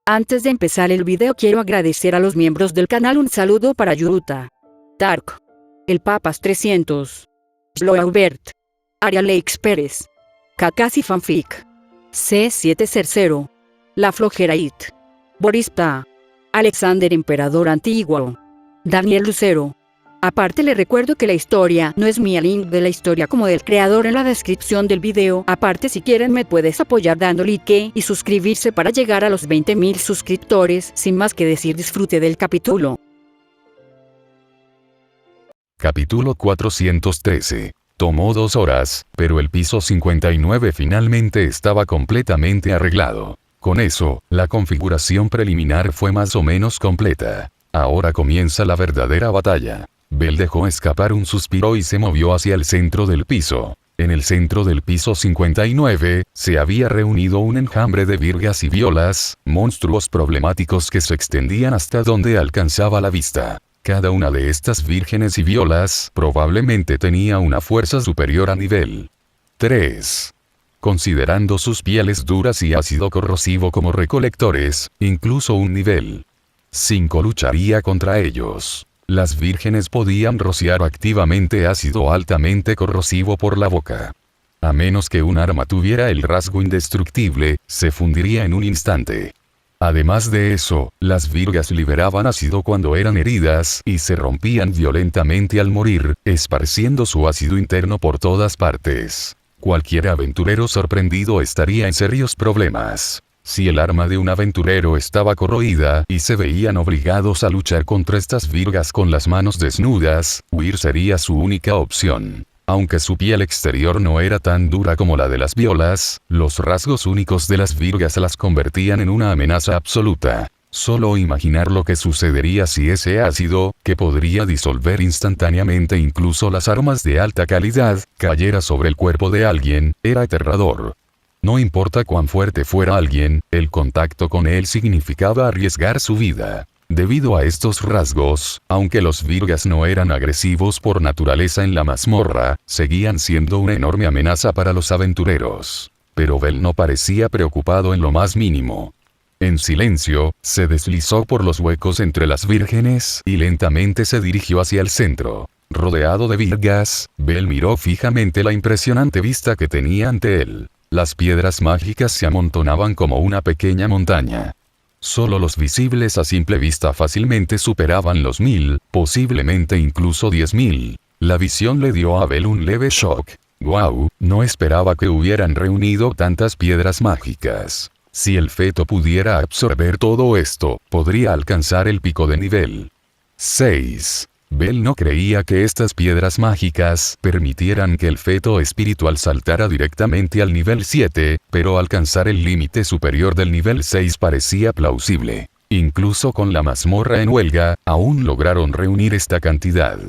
Antes de empezar el video quiero agradecer a los miembros del canal. Un saludo para Yuruta, Dark, El Papas 300, Sloaubert, Ariel Lakes Pérez, Kakashi Fanfic, C7 Cercero, La Flojera It, Boris Pa, Alexander Emperador Antiguo, Daniel Lucero. Aparte le recuerdo que la historia no es mía, link de la historia como del creador en la descripción del video. Aparte si quieren me puedes apoyar dando like y suscribirse para llegar a los 20.000 suscriptores. Sin más que decir, disfrute del capítulo. Capítulo 413. Tomó 2 horas, pero el piso 59 finalmente estaba completamente arreglado. Con eso, la configuración preliminar fue más o menos completa. Ahora comienza la verdadera batalla. Bell dejó escapar un suspiro y se movió hacia el centro del piso. En el centro del piso 59, se había reunido un enjambre de virgas y violas, monstruos problemáticos que se extendían hasta donde alcanzaba la vista. Cada una de estas vírgenes y violas probablemente tenía una fuerza superior a nivel 3. Considerando sus pieles duras y ácido corrosivo como recolectores, incluso un nivel 5 lucharía contra ellos. Las vírgenes podían rociar activamente ácido altamente corrosivo por la boca. A menos que un arma tuviera el rasgo indestructible, se fundiría en un instante. Además de eso, las virgas liberaban ácido cuando eran heridas y se rompían violentamente al morir, esparciendo su ácido interno por todas partes. Cualquier aventurero sorprendido estaría en serios problemas. Si el arma de un aventurero estaba corroída y se veían obligados a luchar contra estas virgas con las manos desnudas, huir sería su única opción. Aunque su piel exterior no era tan dura como la de las violas, los rasgos únicos de las virgas las convertían en una amenaza absoluta. Solo imaginar lo que sucedería si ese ácido, que podría disolver instantáneamente incluso las armas de alta calidad, cayera sobre el cuerpo de alguien, era aterrador. No importa cuán fuerte fuera alguien, el contacto con él significaba arriesgar su vida. Debido a estos rasgos, aunque los virgas no eran agresivos por naturaleza en la mazmorra, seguían siendo una enorme amenaza para los aventureros. Pero Bell no parecía preocupado en lo más mínimo. En silencio, se deslizó por los huecos entre las vírgenes y lentamente se dirigió hacia el centro. Rodeado de virgas, Bell miró fijamente la impresionante vista que tenía ante él. Las piedras mágicas se amontonaban como una pequeña montaña. Solo los visibles a simple vista fácilmente superaban los 1000, posiblemente incluso 10.000. La visión le dio a Bell un leve shock. ¡Guau! No esperaba que hubieran reunido tantas piedras mágicas. Si el feto pudiera absorber todo esto, podría alcanzar el pico de nivel 6. Bell no creía que estas piedras mágicas permitieran que el feto espiritual saltara directamente al nivel 7, pero alcanzar el límite superior del nivel 6 parecía plausible. Incluso con la mazmorra en huelga, aún lograron reunir esta cantidad.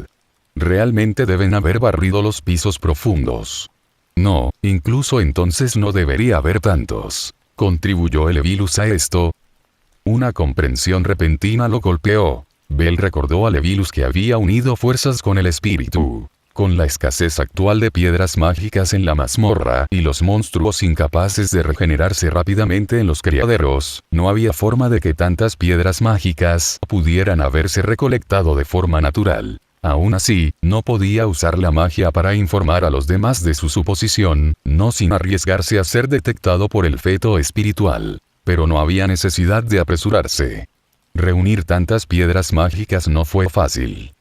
Realmente deben haber barrido los pisos profundos. No, incluso entonces no debería haber tantos. ¿Contribuyó el Evilus a esto? Una comprensión repentina lo golpeó. Bell recordó a Evilus que había unido fuerzas con el espíritu. Con la escasez actual de piedras mágicas en la mazmorra y los monstruos incapaces de regenerarse rápidamente en los criaderos, no había forma de que tantas piedras mágicas pudieran haberse recolectado de forma natural. Aún así, no podía usar la magia para informar a los demás de su suposición, no sin arriesgarse a ser detectado por el feto espiritual. Pero no había necesidad de apresurarse. Reunir tantas piedras mágicas no fue fácil.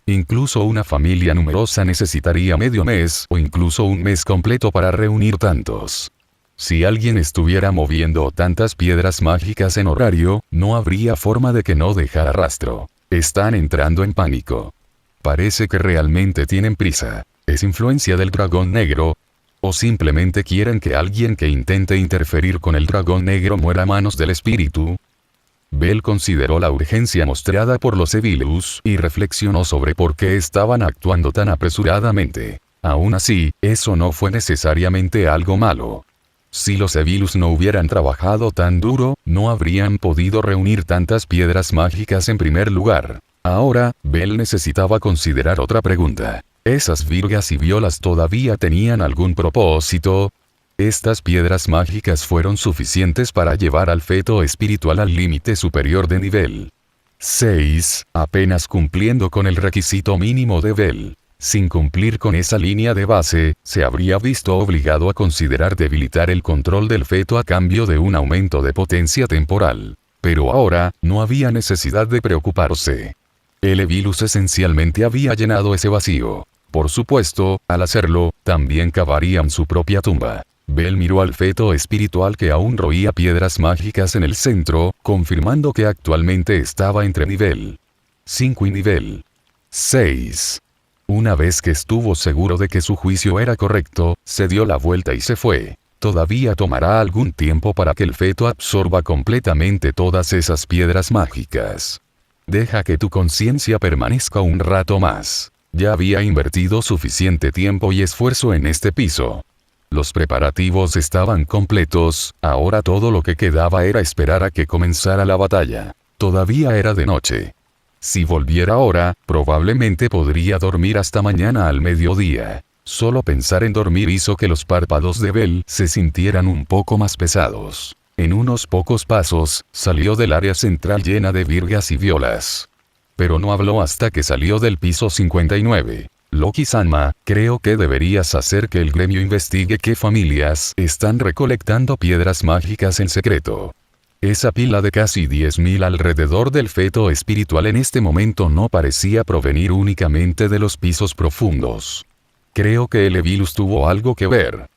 Incluso una familia numerosa necesitaría medio mes o incluso un mes completo para reunir tantos. Si alguien estuviera moviendo tantas piedras mágicas en horario, no habría forma de que no dejara rastro. Están entrando en pánico. Parece que realmente tienen prisa. ¿Es influencia del dragón negro? ¿O simplemente quieren que alguien que intente interferir con el dragón negro muera a manos del espíritu? Bell consideró la urgencia mostrada por los Evilus y reflexionó sobre por qué estaban actuando tan apresuradamente. Aún así, eso no fue necesariamente algo malo. Si los Evilus no hubieran trabajado tan duro, no habrían podido reunir tantas piedras mágicas en primer lugar. Ahora, Bell necesitaba considerar otra pregunta. ¿Esas virgas y violas todavía tenían algún propósito? Estas piedras mágicas fueron suficientes para llevar al feto espiritual al límite superior de nivel 6, apenas cumpliendo con el requisito mínimo de Bell. Sin cumplir con esa línea de base, se habría visto obligado a considerar debilitar el control del feto a cambio de un aumento de potencia temporal. Pero ahora, no había necesidad de preocuparse. El Evilus esencialmente había llenado ese vacío. Por supuesto, al hacerlo, también cavarían su propia tumba. Bell miró al feto espiritual que aún roía piedras mágicas en el centro, confirmando que actualmente estaba entre nivel 5 y nivel 6. Una vez que estuvo seguro de que su juicio era correcto, se dio la vuelta y se fue. Todavía tomará algún tiempo para que el feto absorba completamente todas esas piedras mágicas. Deja que tu conciencia permanezca un rato más. Ya había invertido suficiente tiempo y esfuerzo en este piso. Los preparativos estaban completos, ahora todo lo que quedaba era esperar a que comenzara la batalla. Todavía era de noche. Si volviera ahora, probablemente podría dormir hasta mañana al mediodía. Solo pensar en dormir hizo que los párpados de Bell se sintieran un poco más pesados. En unos pocos pasos, salió del área central llena de virgas y violas. Pero no habló hasta que salió del piso 59. Loki-sama, creo que deberías hacer que el gremio investigue qué familias están recolectando piedras mágicas en secreto. Esa pila de casi 10.000 alrededor del feto espiritual en este momento no parecía provenir únicamente de los pisos profundos. Creo que el Evilus tuvo algo que ver.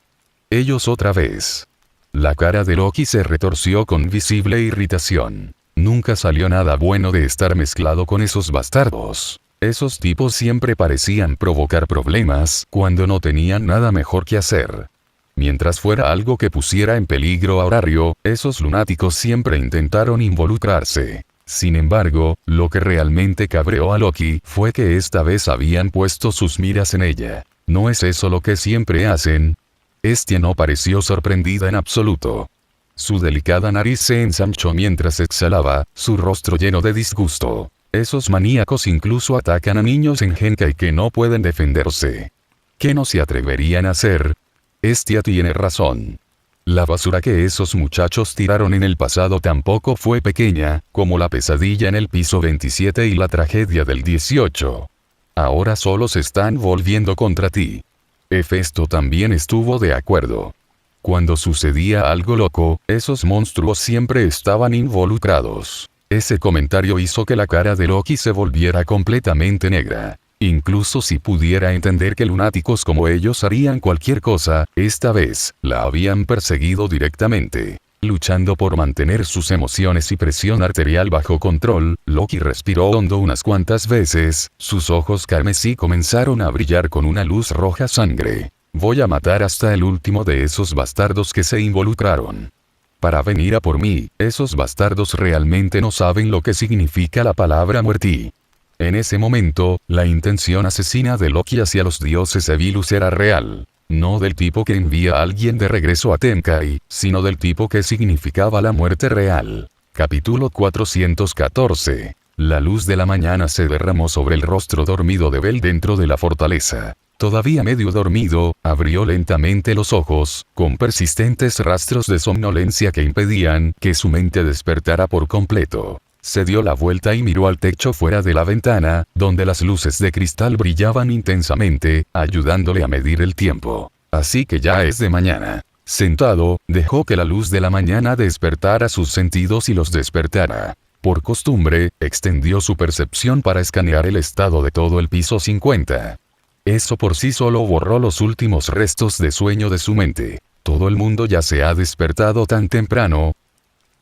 Ellos otra vez. La cara de Loki se retorció con visible irritación. Nunca salió nada bueno de estar mezclado con esos bastardos. Esos tipos siempre parecían provocar problemas cuando no tenían nada mejor que hacer. Mientras fuera algo que pusiera en peligro a Horario, esos lunáticos siempre intentaron involucrarse. Sin embargo, lo que realmente cabreó a Loki fue que esta vez habían puesto sus miras en ella. ¿No es eso lo que siempre hacen? Estia no pareció sorprendida en absoluto. Su delicada nariz se ensanchó mientras exhalaba, su rostro lleno de disgusto. Esos maníacos incluso atacan a niños en Genkai que no pueden defenderse. ¿Qué no se atreverían a hacer? Estia tiene razón. La basura que esos muchachos tiraron en el pasado tampoco fue pequeña, como la pesadilla en el piso 27 y la tragedia del 18. Ahora solo se están volviendo contra ti. Hefesto también estuvo de acuerdo. Cuando sucedía algo loco, esos monstruos siempre estaban involucrados. Ese comentario hizo que la cara de Loki se volviera completamente negra. Incluso si pudiera entender que lunáticos como ellos harían cualquier cosa, esta vez, la habían perseguido directamente. Luchando por mantener sus emociones y presión arterial bajo control, Loki respiró hondo unas cuantas veces, sus ojos carmesí comenzaron a brillar con una luz roja sangre. Voy a matar hasta el último de esos bastardos que se involucraron. Para venir a por mí, esos bastardos realmente no saben lo que significa la palabra muerte. En ese momento, la intención asesina de Loki hacia los dioses Evilus era real. No del tipo que envía a alguien de regreso a Tenkai, sino del tipo que significaba la muerte real. Capítulo 414. La luz de la mañana se derramó sobre el rostro dormido de Bell dentro de la fortaleza. Todavía medio dormido, abrió lentamente los ojos, con persistentes rastros de somnolencia que impedían que su mente despertara por completo. Se dio la vuelta y miró al techo fuera de la ventana, donde las luces de cristal brillaban intensamente, ayudándole a medir el tiempo. Así que ya es de mañana. Sentado, dejó que la luz de la mañana despertara sus sentidos y los despertara. Por costumbre, extendió su percepción para escanear el estado de todo el piso 50. Eso por sí solo borró los últimos restos de sueño de su mente. Todo el mundo ya se ha despertado tan temprano.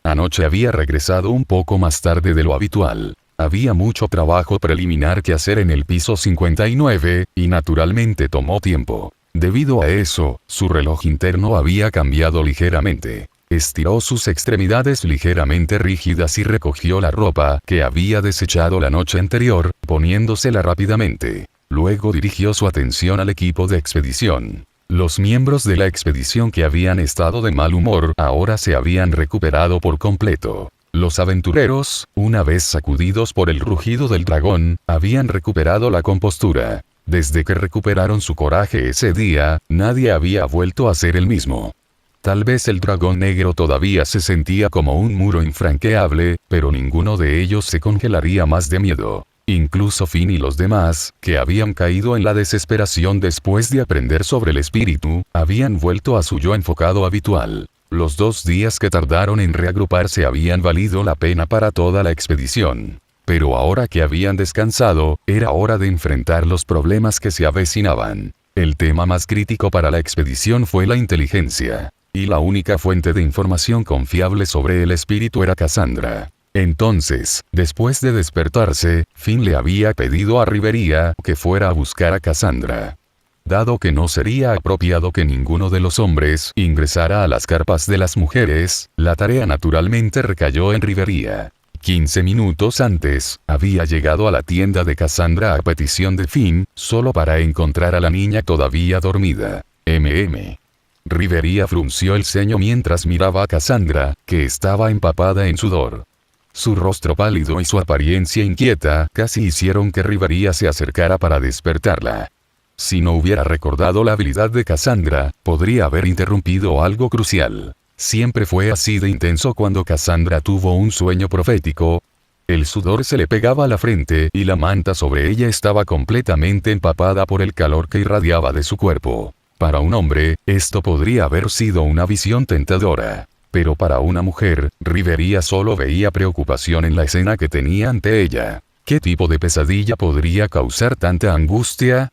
Anoche había regresado un poco más tarde de lo habitual. Había mucho trabajo preliminar que hacer en el piso 59, y naturalmente tomó tiempo. Debido a eso, su reloj interno había cambiado ligeramente. Estiró sus extremidades ligeramente rígidas y recogió la ropa que había desechado la noche anterior, poniéndosela rápidamente. Luego dirigió su atención al equipo de expedición. Los miembros de la expedición que habían estado de mal humor ahora se habían recuperado por completo. Los aventureros, una vez sacudidos por el rugido del dragón, habían recuperado la compostura. Desde que recuperaron su coraje ese día, nadie había vuelto a ser el mismo. Tal vez el dragón negro todavía se sentía como un muro infranqueable, pero ninguno de ellos se congelaría más de miedo. Incluso Finn y los demás, que habían caído en la desesperación después de aprender sobre el espíritu, habían vuelto a su yo enfocado habitual. Los 2 días que tardaron en reagruparse habían valido la pena para toda la expedición. Pero ahora que habían descansado, era hora de enfrentar los problemas que se avecinaban. El tema más crítico para la expedición fue la inteligencia. Y la única fuente de información confiable sobre el espíritu era Cassandra. Entonces, después de despertarse, Finn le había pedido a Rivería que fuera a buscar a Cassandra. Dado que no sería apropiado que ninguno de los hombres ingresara a las carpas de las mujeres, la tarea naturalmente recayó en Rivería. 15 minutos antes, había llegado a la tienda de Cassandra a petición de Finn, solo para encontrar a la niña todavía dormida. Rivería frunció el ceño mientras miraba a Cassandra, que estaba empapada en sudor. Su rostro pálido y su apariencia inquieta casi hicieron que Rivería se acercara para despertarla. Si no hubiera recordado la habilidad de Cassandra, podría haber interrumpido algo crucial. Siempre fue así de intenso cuando Cassandra tuvo un sueño profético. El sudor se le pegaba a la frente y la manta sobre ella estaba completamente empapada por el calor que irradiaba de su cuerpo. Para un hombre, esto podría haber sido una visión tentadora. Pero para una mujer, Rivería solo veía preocupación en la escena que tenía ante ella. ¿Qué tipo de pesadilla podría causar tanta angustia?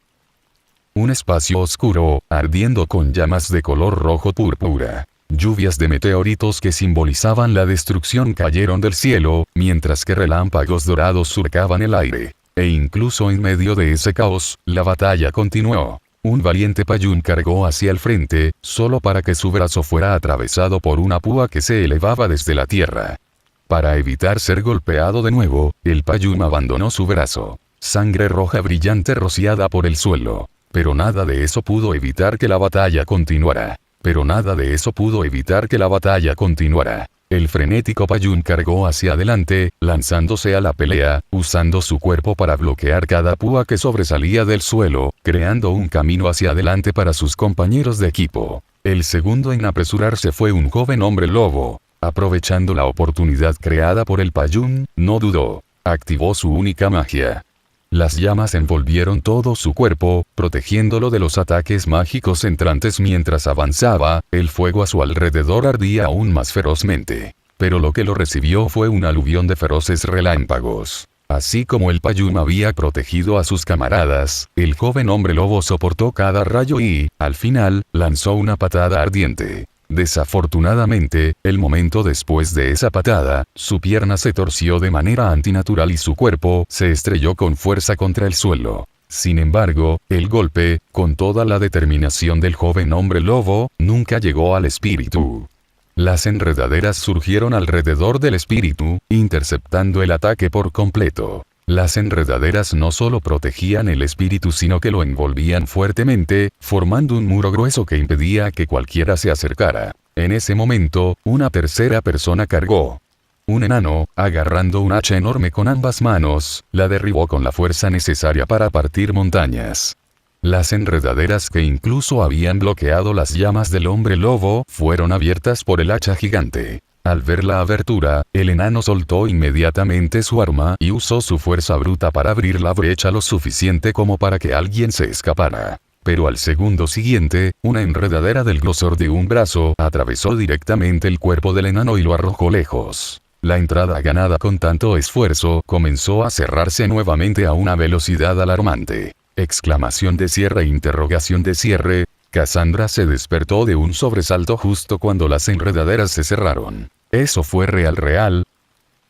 Un espacio oscuro, ardiendo con llamas de color rojo púrpura. Lluvias de meteoritos que simbolizaban la destrucción cayeron del cielo, mientras que relámpagos dorados surcaban el aire. E incluso en medio de ese caos, la batalla continuó. Un valiente Payún cargó hacia el frente, solo para que su brazo fuera atravesado por una púa que se elevaba desde la tierra. Para evitar ser golpeado de nuevo, el Payún abandonó su brazo. Sangre roja brillante rociada por el suelo. Pero nada de eso pudo evitar que la batalla continuara. El frenético Payún cargó hacia adelante, lanzándose a la pelea, usando su cuerpo para bloquear cada púa que sobresalía del suelo, creando un camino hacia adelante para sus compañeros de equipo. El segundo en apresurarse fue un joven hombre lobo. Aprovechando la oportunidad creada por el Payún, no dudó. Activó su única magia. Las llamas envolvieron todo su cuerpo, protegiéndolo de los ataques mágicos entrantes mientras avanzaba, el fuego a su alrededor ardía aún más ferozmente. Pero lo que lo recibió fue un aluvión de feroces relámpagos. Así como el Payún había protegido a sus camaradas, el joven hombre lobo soportó cada rayo y, al final, lanzó una patada ardiente. Desafortunadamente, el momento después de esa patada, su pierna se torció de manera antinatural y su cuerpo se estrelló con fuerza contra el suelo. Sin embargo, el golpe, con toda la determinación del joven hombre lobo, nunca llegó al espíritu. Las enredaderas surgieron alrededor del espíritu, interceptando el ataque por completo. Las enredaderas no solo protegían el espíritu sino que lo envolvían fuertemente, formando un muro grueso que impedía que cualquiera se acercara. En ese momento, una tercera persona cargó. Un enano, agarrando un hacha enorme con ambas manos, la derribó con la fuerza necesaria para partir montañas. Las enredaderas que incluso habían bloqueado las llamas del hombre lobo, fueron abiertas por el hacha gigante. Al ver la abertura, el enano soltó inmediatamente su arma y usó su fuerza bruta para abrir la brecha lo suficiente como para que alguien se escapara. Pero al segundo siguiente, una enredadera del grosor de un brazo atravesó directamente el cuerpo del enano y lo arrojó lejos. La entrada ganada con tanto esfuerzo comenzó a cerrarse nuevamente a una velocidad alarmante. Exclamación de cierre, interrogación de cierre. Cassandra se despertó de un sobresalto justo cuando las enredaderas se cerraron. ¿Eso fue real?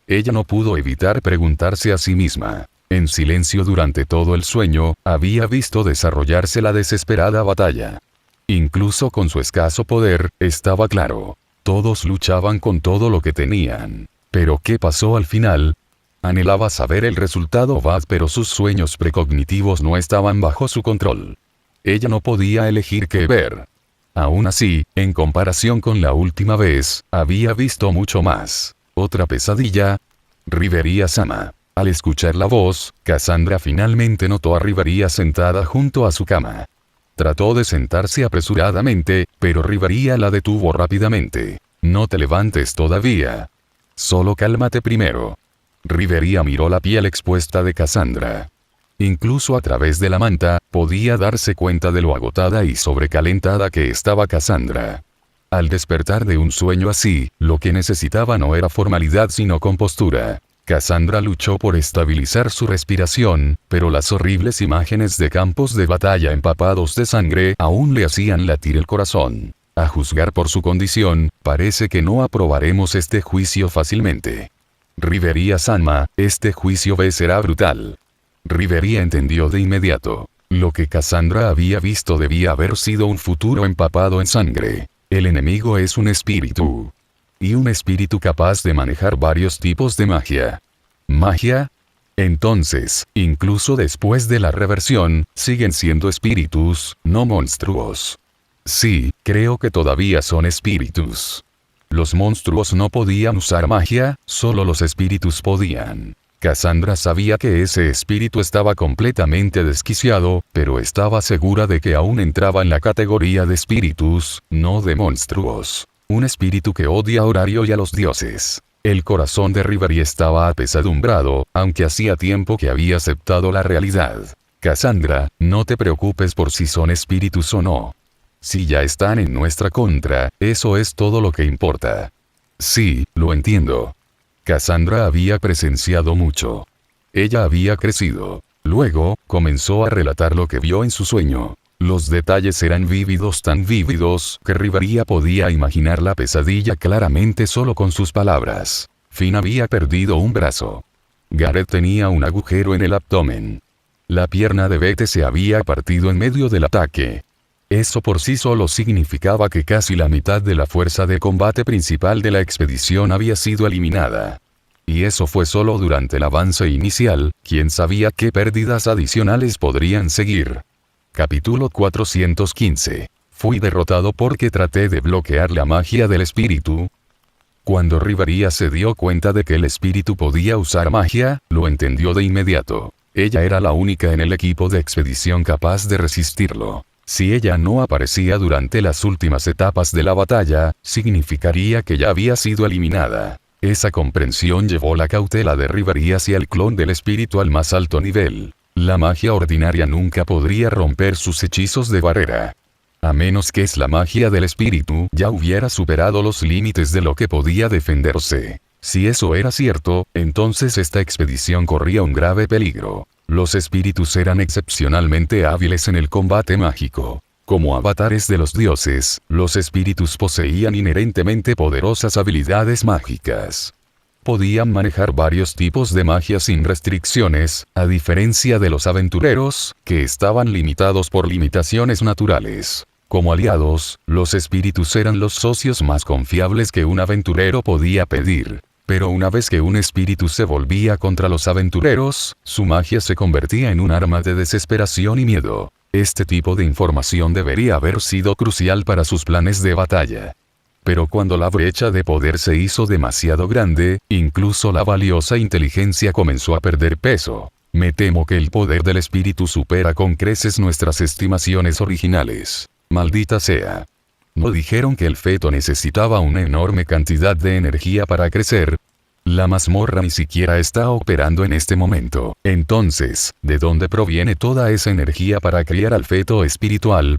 Ella no pudo evitar preguntarse a sí misma. En silencio durante todo el sueño, había visto desarrollarse la desesperada batalla. Incluso con su escaso poder, estaba claro. Todos luchaban con todo lo que tenían. Pero ¿qué pasó al final? Anhelaba saber el resultado, pero sus sueños precognitivos no estaban bajo su control. Ella no podía elegir qué ver. Aún así, en comparación con la última vez, había visto mucho más. ¿Otra pesadilla? Rivería-sama. Al escuchar la voz, Cassandra finalmente notó a Rivería sentada junto a su cama. Trató de sentarse apresuradamente, Pero Rivería la detuvo rápidamente. No te levantes todavía. Solo cálmate primero. Rivería miró la piel expuesta de Cassandra. Incluso a través de la manta, podía darse cuenta de lo agotada y sobrecalentada que estaba Cassandra. Al despertar de un sueño así, lo que necesitaba no era formalidad sino compostura. Cassandra luchó por estabilizar su respiración, pero las horribles imágenes de campos de batalla empapados de sangre aún le hacían latir el corazón. A juzgar por su condición, parece que no aprobaremos este juicio fácilmente. Rivería-sama, este juicio será brutal. Rivería entendió de inmediato. Lo que Cassandra había visto debía haber sido un futuro empapado en sangre. El enemigo es un espíritu. Y un espíritu capaz de manejar varios tipos de magia. ¿Magia? Entonces, incluso después de la reversión, siguen siendo espíritus, no monstruos. Sí, creo que todavía son espíritus. Los monstruos no podían usar magia, solo los espíritus podían. Cassandra sabía que ese espíritu estaba completamente desquiciado, pero estaba segura de que aún entraba en la categoría de espíritus, no de monstruos. Un espíritu que odia a Horario y a los dioses. El corazón de Rivería estaba apesadumbrado, aunque hacía tiempo que había aceptado la realidad. Cassandra, no te preocupes por si son espíritus o no. Si ya están en nuestra contra, eso es todo lo que importa. Sí, lo entiendo. Cassandra había presenciado mucho. Ella había crecido. Luego, comenzó a relatar lo que vio en su sueño. Los detalles eran vívidos, tan vívidos, que Rivería podía imaginar la pesadilla claramente solo con sus palabras. Finn había perdido un brazo. Gareth tenía un agujero en el abdomen. La pierna de Bette se había partido en medio del ataque. Eso por sí solo significaba que casi la mitad de la fuerza de combate principal de la expedición había sido eliminada. Y eso fue solo durante el avance inicial, quién sabía qué pérdidas adicionales podrían seguir. Capítulo 415. Fui derrotado porque traté de bloquear la magia del espíritu. Cuando Rivería se dio cuenta de que el espíritu podía usar magia, lo entendió de inmediato. Ella era la única en el equipo de expedición capaz de resistirlo. Si ella no aparecía durante las últimas etapas de la batalla, significaría que ya había sido eliminada. Esa comprensión llevó la cautela de Rivería hacia el clon del espíritu al más alto nivel. La magia ordinaria nunca podría romper sus hechizos de barrera. A menos que la magia del espíritu ya hubiera superado los límites de lo que podía defenderse. Si eso era cierto, entonces esta expedición corría un grave peligro. Los espíritus eran excepcionalmente hábiles en el combate mágico. Como avatares de los dioses, los espíritus poseían inherentemente poderosas habilidades mágicas. Podían manejar varios tipos de magia sin restricciones, a diferencia de los aventureros, que estaban limitados por limitaciones naturales. Como aliados, los espíritus eran los socios más confiables que un aventurero podía pedir. Pero una vez que un espíritu se volvía contra los aventureros, su magia se convertía en un arma de desesperación y miedo. Este tipo de información debería haber sido crucial para sus planes de batalla. Pero cuando la brecha de poder se hizo demasiado grande, incluso la valiosa inteligencia comenzó a perder peso. Me temo que el poder del espíritu supera con creces nuestras estimaciones originales. Maldita sea. ¿No dijeron que el feto necesitaba una enorme cantidad de energía para crecer? La mazmorra ni siquiera está operando en este momento. Entonces, ¿de dónde proviene toda esa energía para criar al feto espiritual?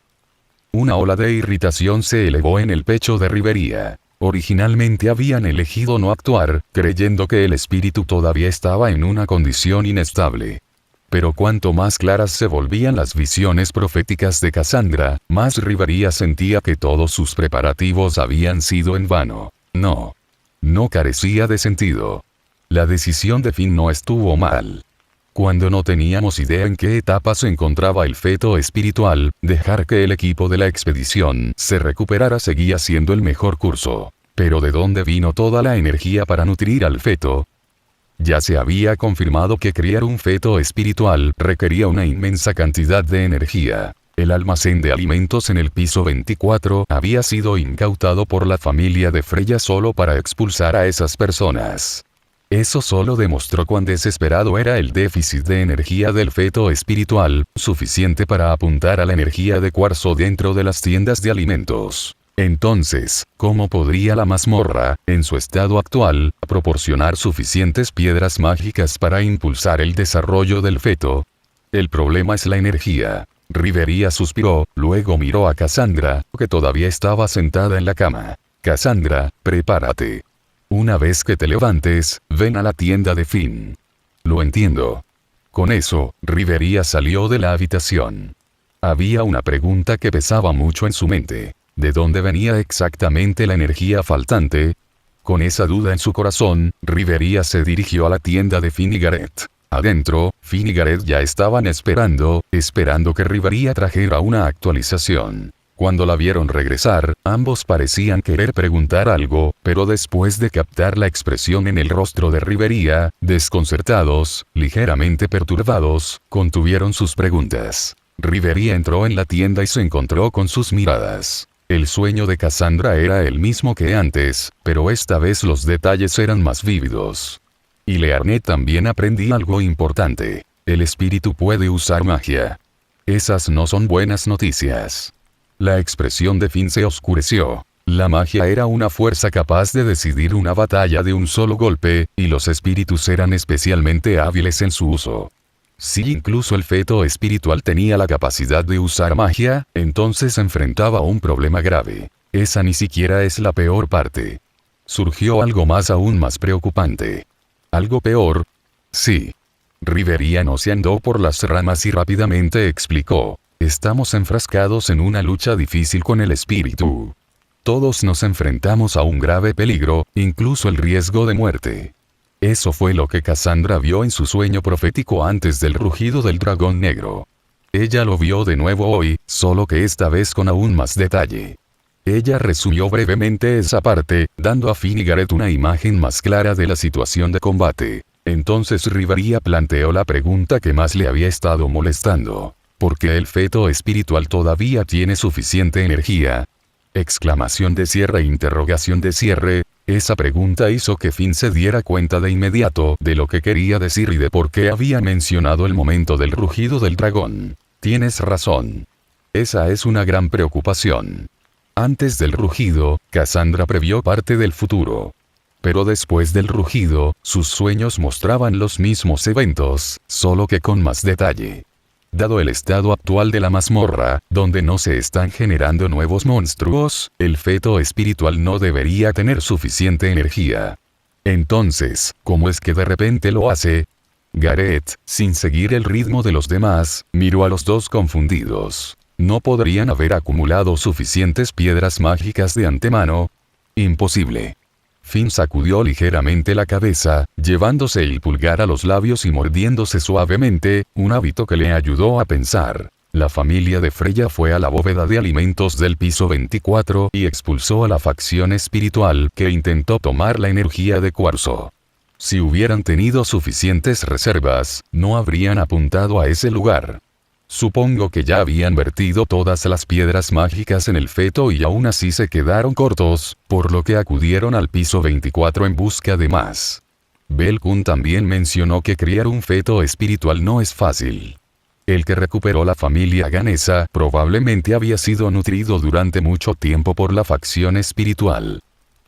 Una ola de irritación se elevó en el pecho de Rivería. Originalmente habían elegido no actuar, creyendo que el espíritu todavía estaba en una condición inestable. Pero cuanto más claras se volvían las visiones proféticas de Cassandra, más Rivería sentía que todos sus preparativos habían sido en vano. No carecía de sentido. La decisión de Finn no estuvo mal. Cuando no teníamos idea en qué etapa se encontraba el feto espiritual, dejar que el equipo de la expedición se recuperara seguía siendo el mejor curso. Pero ¿de dónde vino toda la energía para nutrir al feto? Ya se había confirmado que criar un feto espiritual requería una inmensa cantidad de energía. El almacén de alimentos en el piso 24 había sido incautado por la familia de Freya solo para expulsar a esas personas. Eso solo demostró cuán desesperado era el déficit de energía del feto espiritual, suficiente para apuntar a la energía de cuarzo dentro de las tiendas de alimentos. Entonces, ¿cómo podría la mazmorra, en su estado actual, proporcionar suficientes piedras mágicas para impulsar el desarrollo del feto? El problema es la energía. Rivería suspiró, luego miró a Cassandra, que todavía estaba sentada en la cama. Cassandra, prepárate. Una vez que te levantes, ven a la tienda de Finn. Lo entiendo. Con eso, Rivería salió de la habitación. Había una pregunta que pesaba mucho en su mente. ¿De dónde venía exactamente la energía faltante? Con esa duda en su corazón, Rivería se dirigió a la tienda de Finn y Gareth. Adentro, Finn y Gareth ya estaban esperando que Rivería trajera una actualización. Cuando la vieron regresar, ambos parecían querer preguntar algo, pero después de captar la expresión en el rostro de Rivería, desconcertados, ligeramente perturbados, contuvieron sus preguntas. Rivería entró en la tienda y se encontró con sus miradas. El sueño de Cassandra era el mismo que antes, pero esta vez los detalles eran más vívidos. Y Learnet también aprendí algo importante. El espíritu puede usar magia. Esas no son buenas noticias. La expresión de Finn se oscureció. La magia era una fuerza capaz de decidir una batalla de un solo golpe, y los espíritus eran especialmente hábiles en su uso. Si incluso el feto espiritual tenía la capacidad de usar magia, entonces enfrentaba un problema grave. Esa ni siquiera es la peor parte. Surgió algo más aún más preocupante. ¿Algo peor? Sí. Rivería no se andó por las ramas y rápidamente explicó. Estamos enfrascados en una lucha difícil con el espíritu. Todos nos enfrentamos a un grave peligro, incluso el riesgo de muerte. Eso fue lo que Cassandra vio en su sueño profético antes del rugido del dragón negro. Ella lo vio de nuevo hoy, solo que esta vez con aún más detalle. Ella resumió brevemente esa parte, dando a Finn y Gareth una imagen más clara de la situación de combate. Entonces Rivería planteó la pregunta que más le había estado molestando. ¿Por qué el feto espiritual todavía tiene suficiente energía? Exclamación de cierre e interrogación de cierre. Esa pregunta hizo que Finn se diera cuenta de inmediato de lo que quería decir y de por qué había mencionado el momento del rugido del dragón. Tienes razón. Esa es una gran preocupación. Antes del rugido, Cassandra previó parte del futuro. Pero después del rugido, sus sueños mostraban los mismos eventos, solo que con más detalle. Dado el estado actual de la mazmorra, donde no se están generando nuevos monstruos, el feto espiritual no debería tener suficiente energía. Entonces, ¿cómo es que de repente lo hace? Gareth, sin seguir el ritmo de los demás, miró a los dos confundidos. ¿No podrían haber acumulado suficientes piedras mágicas de antemano? Imposible. Finn sacudió ligeramente la cabeza, llevándose el pulgar a los labios y mordiéndose suavemente, un hábito que le ayudó a pensar. La familia de Freya fue a la bóveda de alimentos del piso 24 y expulsó a la facción espiritual que intentó tomar la energía de cuarzo. Si hubieran tenido suficientes reservas, no habrían apuntado a ese lugar. Supongo que ya habían vertido todas las piedras mágicas en el feto y aún así se quedaron cortos, por lo que acudieron al piso 24 en busca de más. Belkun también mencionó que criar un feto espiritual no es fácil. El que recuperó la familia ganesa probablemente había sido nutrido durante mucho tiempo por la facción espiritual.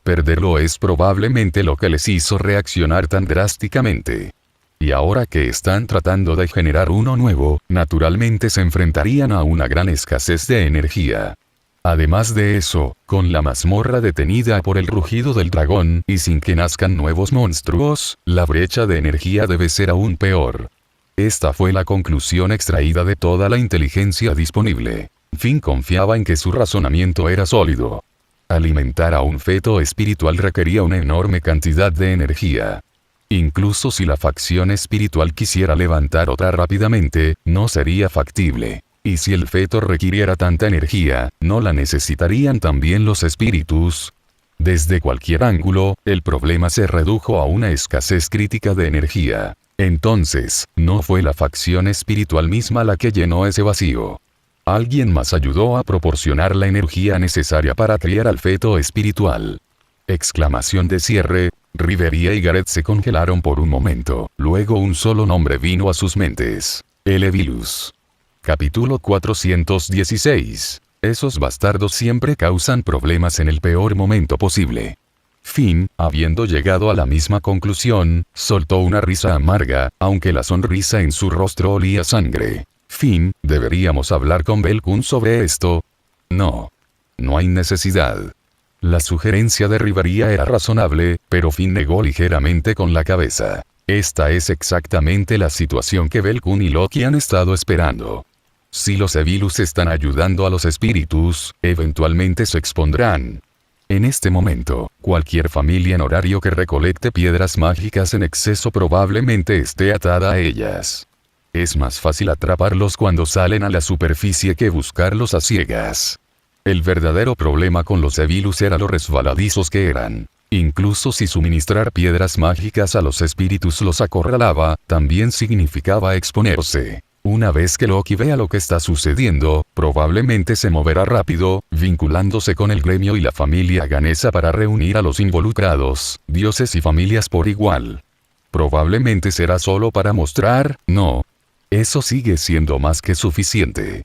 Perderlo es probablemente lo que les hizo reaccionar tan drásticamente. Y ahora que están tratando de generar uno nuevo, naturalmente se enfrentarían a una gran escasez de energía. Además de eso, con la mazmorra detenida por el rugido del dragón y sin que nazcan nuevos monstruos, la brecha de energía debe ser aún peor. Esta fue la conclusión extraída de toda la inteligencia disponible. Finn confiaba en que su razonamiento era sólido. Alimentar a un feto espiritual requería una enorme cantidad de energía. Incluso si la facción espiritual quisiera levantar otra rápidamente, no sería factible. Y si el feto requiriera tanta energía, ¿no la necesitarían también los espíritus? Desde cualquier ángulo, el problema se redujo a una escasez crítica de energía. Entonces, ¿no fue la facción espiritual misma la que llenó ese vacío? Alguien más ayudó a proporcionar la energía necesaria para criar al feto espiritual. Exclamación de cierre. Rivería y Gareth se congelaron por un momento, luego un solo nombre vino a sus mentes. Elevilus. Capítulo 416. Esos bastardos siempre causan problemas en el peor momento posible. Finn, habiendo llegado a la misma conclusión, soltó una risa amarga, aunque la sonrisa en su rostro olía a sangre. Finn, ¿deberíamos hablar con Belkun sobre esto? No. No hay necesidad. La sugerencia de Rivería era razonable, pero Finn negó ligeramente con la cabeza. Esta es exactamente la situación que Belkun y Loki han estado esperando. Si los Evilus están ayudando a los espíritus, eventualmente se expondrán. En este momento, cualquier familia en horario que recolecte piedras mágicas en exceso probablemente esté atada a ellas. Es más fácil atraparlos cuando salen a la superficie que buscarlos a ciegas. El verdadero problema con los Evilus era lo resbaladizos que eran. Incluso si suministrar piedras mágicas a los espíritus los acorralaba, también significaba exponerse. Una vez que Loki vea lo que está sucediendo, probablemente se moverá rápido, vinculándose con el gremio y la familia ganesa para reunir a los involucrados, dioses y familias por igual. Probablemente será solo para mostrar, no. Eso sigue siendo más que suficiente.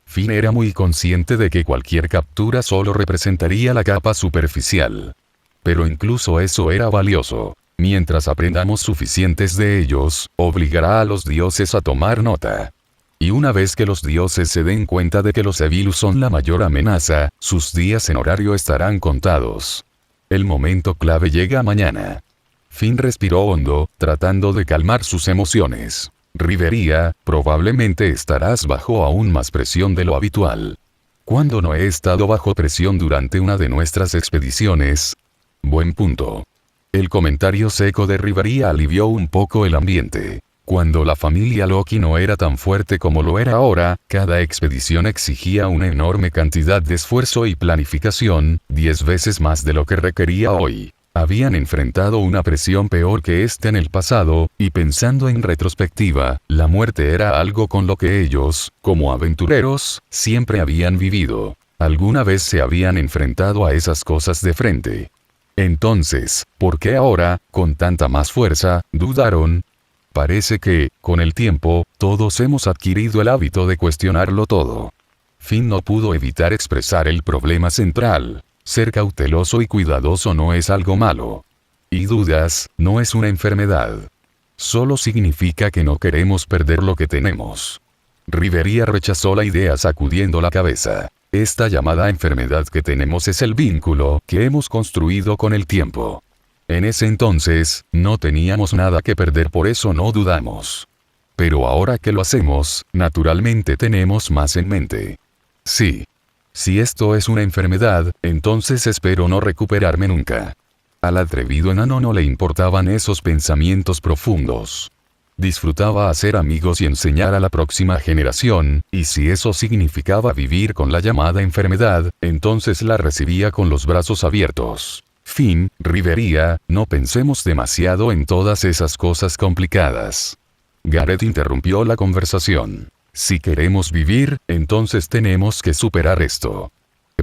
Finn era muy consciente de que cualquier captura solo representaría la capa superficial. Pero incluso eso era valioso. Mientras aprendamos suficientes de ellos, obligará a los dioses a tomar nota. Y una vez que los dioses se den cuenta de que los Evilus son la mayor amenaza, sus días en horario estarán contados. El momento clave llega mañana. Finn respiró hondo, tratando de calmar sus emociones. Rivería, probablemente estarás bajo aún más presión de lo habitual. ¿Cuándo no he estado bajo presión durante una de nuestras expediciones? Buen punto. El comentario seco de Rivería alivió un poco el ambiente. Cuando la familia Loki no era tan fuerte como lo era ahora, cada expedición exigía una enorme cantidad de esfuerzo y planificación, 10 veces más de lo que requería hoy. Habían enfrentado una presión peor que esta en el pasado, y pensando en retrospectiva, la muerte era algo con lo que ellos, como aventureros, siempre habían vivido. Alguna vez se habían enfrentado a esas cosas de frente. Entonces, ¿por qué ahora, con tanta más fuerza, dudaron? Parece que, con el tiempo, todos hemos adquirido el hábito de cuestionarlo todo. Finn no pudo evitar expresar el problema central. Ser cauteloso y cuidadoso no es algo malo. Y dudas, no es una enfermedad. Solo significa que no queremos perder lo que tenemos. Rivería rechazó la idea sacudiendo la cabeza. Esta llamada enfermedad que tenemos es el vínculo que hemos construido con el tiempo. En ese entonces, no teníamos nada que perder, por eso no dudamos. Pero ahora que lo hacemos, naturalmente tenemos más en mente. Sí. Si esto es una enfermedad, entonces espero no recuperarme nunca. Al atrevido enano no le importaban esos pensamientos profundos. Disfrutaba hacer amigos y enseñar a la próxima generación, y si eso significaba vivir con la llamada enfermedad, entonces la recibía con los brazos abiertos. Finn, Rivería, no pensemos demasiado en todas esas cosas complicadas. Gareth interrumpió la conversación. Si queremos vivir, entonces tenemos que superar esto.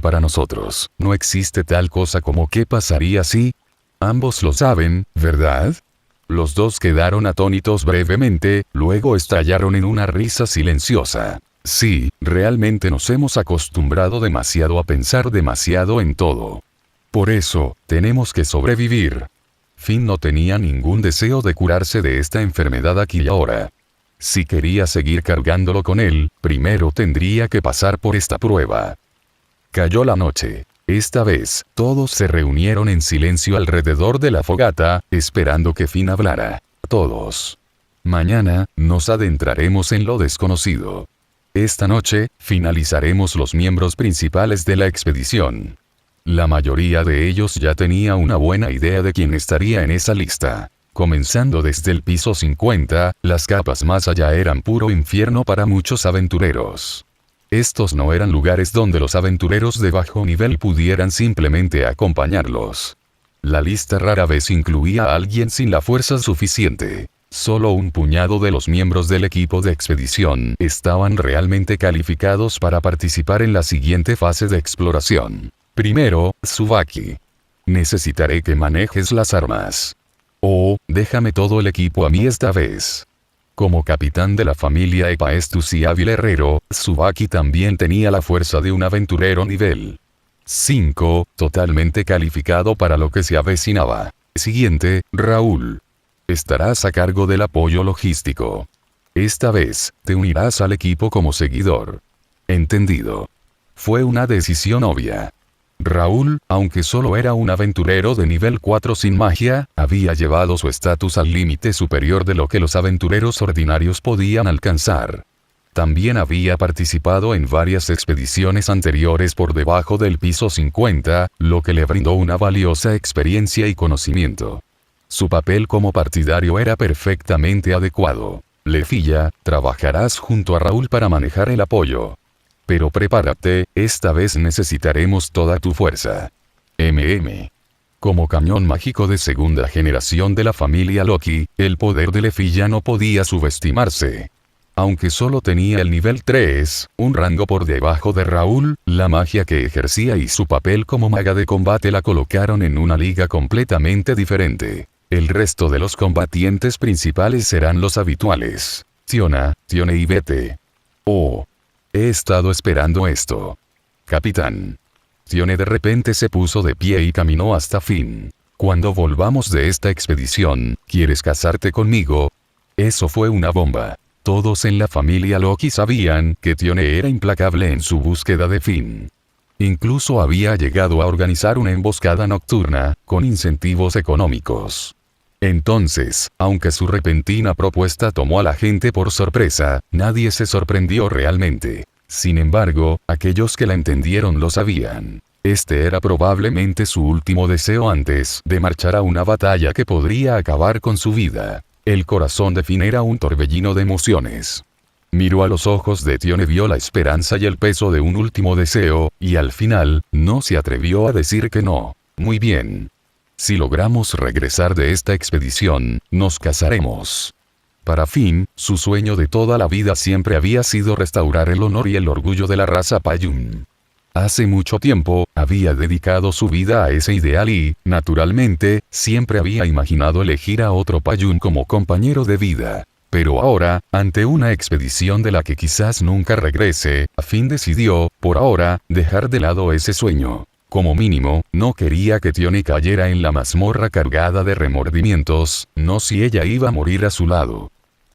Para nosotros, no existe tal cosa como ¿qué pasaría si? Ambos lo saben, ¿verdad? Los dos quedaron atónitos brevemente, luego estallaron en una risa silenciosa. Sí, realmente nos hemos acostumbrado demasiado a pensar demasiado en todo. Por eso, tenemos que sobrevivir. Finn no tenía ningún deseo de curarse de esta enfermedad aquí y ahora. Si quería seguir cargándolo con él, primero tendría que pasar por esta prueba. Cayó la noche. Esta vez, todos se reunieron en silencio alrededor de la fogata, esperando que Finn hablara. Todos. Mañana, nos adentraremos en lo desconocido. Esta noche, finalizaremos los miembros principales de la expedición. La mayoría de ellos ya tenía una buena idea de quién estaría en esa lista. Comenzando desde el piso 50, las capas más allá eran puro infierno para muchos aventureros. Estos no eran lugares donde los aventureros de bajo nivel pudieran simplemente acompañarlos. La lista rara vez incluía a alguien sin la fuerza suficiente. Solo un puñado de los miembros del equipo de expedición estaban realmente calificados para participar en la siguiente fase de exploración. Primero, Tsubaki. Necesitaré que manejes las armas. Oh, déjame todo el equipo a mí esta vez. Como capitán de la familia Epaestus y hábil herrero, Tsubaki también tenía la fuerza de un aventurero nivel 5, totalmente calificado para lo que se avecinaba. Siguiente, Raúl. Estarás a cargo del apoyo logístico. Esta vez, te unirás al equipo como seguidor. Entendido. Fue una decisión obvia. Raúl, aunque solo era un aventurero de nivel 4 sin magia, había llevado su estatus al límite superior de lo que los aventureros ordinarios podían alcanzar. También había participado en varias expediciones anteriores por debajo del piso 50, lo que le brindó una valiosa experiencia y conocimiento. Su papel como partidario era perfectamente adecuado. Lefilla, trabajarás junto a Raúl para manejar el apoyo. Pero prepárate, esta vez necesitaremos toda tu fuerza. Como cañón mágico de segunda generación de la familia Loki, el poder de Lefilla no podía subestimarse. Aunque solo tenía el nivel 3, un rango por debajo de Raúl, la magia que ejercía y su papel como maga de combate la colocaron en una liga completamente diferente. El resto de los combatientes principales serán los habituales. Tione y Bete. Oh. He estado esperando esto. Capitán. Tione de repente se puso de pie y caminó hasta Finn. Cuando volvamos de esta expedición, ¿quieres casarte conmigo? Eso fue una bomba. Todos en la familia Loki sabían que Tione era implacable en su búsqueda de Finn. Incluso había llegado a organizar una emboscada nocturna, con incentivos económicos. Entonces, aunque su repentina propuesta tomó a la gente por sorpresa, nadie se sorprendió realmente. Sin embargo, aquellos que la entendieron lo sabían. Este era probablemente su último deseo antes de marchar a una batalla que podría acabar con su vida. El corazón de Finn era un torbellino de emociones. Miró a los ojos de Tione, vio la esperanza y el peso de un último deseo, y al final, no se atrevió a decir que no. Muy bien. Si logramos regresar de esta expedición, nos casaremos. Para Finn, su sueño de toda la vida siempre había sido restaurar el honor y el orgullo de la raza Payún. Hace mucho tiempo, había dedicado su vida a ese ideal y, naturalmente, siempre había imaginado elegir a otro Payún como compañero de vida. Pero ahora, ante una expedición de la que quizás nunca regrese, Finn decidió, por ahora, dejar de lado ese sueño. Como mínimo, no quería que Tione cayera en la mazmorra cargada de remordimientos, no si ella iba a morir a su lado.